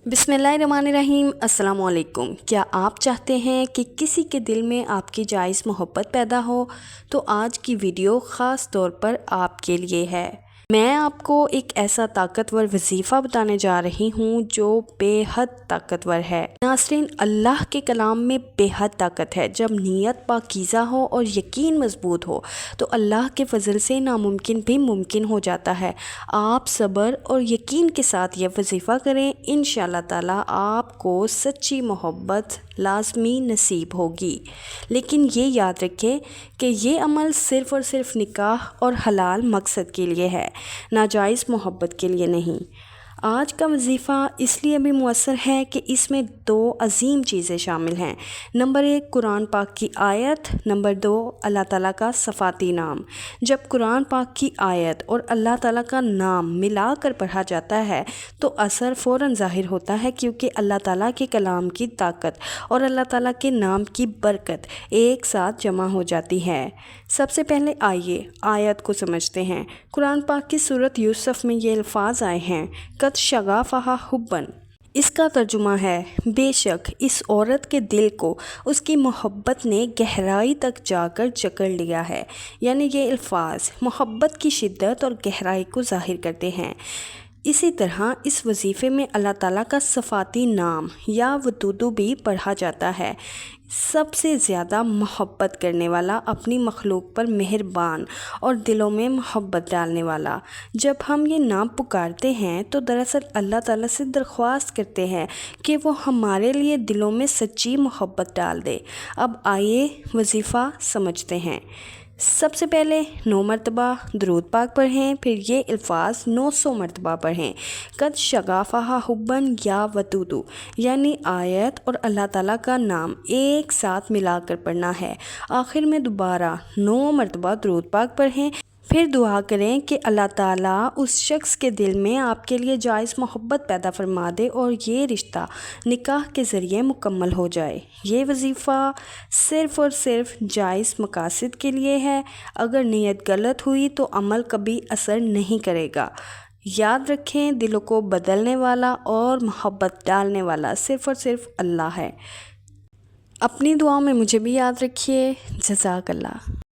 बिस्मिल्लाहिर्रहमानिर्रहीम। अस्सलाम वालेकुम। क्या आप चाहते हैं कि किसी के दिल में आपकी जायज़ मोहब्बत पैदा हो तो आज की वीडियो ख़ास तौर पर आपके लिए है। मैं आपको एक ऐसा ताकतवर वजीफ़ा बताने जा रही हूँ जो बेहद ताकतवर है। नाज़रीन, अल्लाह के कलाम में बेहद ताकत है। जब नीयत पाकीज़ा हो और यकीन मजबूत हो तो अल्लाह के फजल से नामुमकिन भी मुमकिन हो जाता है। आप सब्र और यकीन के साथ यह वजीफ़ा करें, इंशाअल्लाह ताला आपको सच्ची मोहब्बत लाज़मी नसीब होगी। लेकिन ये याद रखें कि ये अमल सिर्फ़ और सिर्फ निकाह और हलाल मकसद के लिए है, नाजायज़ मोहब्बत के लिए नहीं। आज का वजीफ़ा इसलिए भी मुअस्सर है कि इसमें दो अजीम चीज़ें शामिल हैं। नंबर 1 कुरान पाक की आयत, नंबर 2 अल्लाह ताला का सफ़ाती नाम। जब कुरान पाक की आयत और अल्लाह ताला का नाम मिलाकर पढ़ा जाता है तो असर फ़ौरन ज़ाहिर होता है, क्योंकि अल्लाह ताला के कलाम की ताकत और अल्लाह ताला के नाम की बरकत एक साथ जमा हो जाती है। सबसे पहले आइए आयत को समझते हैं। कुरान पाक की सूरत यूसुफ में ये अल्फाज आए हैं, कद शगाफ़हा हुब्बन। इसका तर्जुमा है, बेशक इस औरत के दिल को उसकी मोहब्बत ने गहराई तक जाकर जकड़ लिया है। यानी ये अल्फाज मोहब्बत की शिद्दत और गहराई को ज़ाहिर करते हैं। इसी तरह इस वजीफ़े में अल्लाह ताला का सफ़ाती नाम या वदूदु भी पढ़ा जाता है। सबसे ज़्यादा मोहब्बत करने वाला, अपनी मखलूक पर मेहरबान और दिलों में मोहब्बत डालने वाला। जब हम ये नाम पुकारते हैं तो दरअसल अल्लाह ताला से दरख्वास्त करते हैं कि वो हमारे लिए दिलों में सच्ची मोहब्बत डाल दे। अब आइए वजीफ़ा समझते हैं। सबसे पहले 9 मरतबा दरूद पाक पढ़ें, फिर ये अल्फाज 900 मरतबा पढ़ें। कद शगाफ़हा हुब्बन या वदूदु, यानी आयत और अल्लाह ताला का नाम एक साथ मिलाकर पढ़ना है। आखिर में दोबारा 9 मरतबा दरूद पाक पढ़ें, फिर दुआ करें कि अल्लाह ताला उस शख्स के दिल में आपके लिए जायज़ मोहब्बत पैदा फरमा दे और ये रिश्ता निकाह के ज़रिए मुकम्मल हो जाए। ये वजीफ़ा सिर्फ़ और सिर्फ जायज़ मकासद के लिए है। अगर नीयत गलत हुई तो अमल कभी असर नहीं करेगा। याद रखें, दिलों को बदलने वाला और मोहब्बत डालने वाला सिर्फ़ और सिर्फ अल्लाह है। अपनी दुआओं में मुझे भी याद रखिए। जज़ाकल्लाह।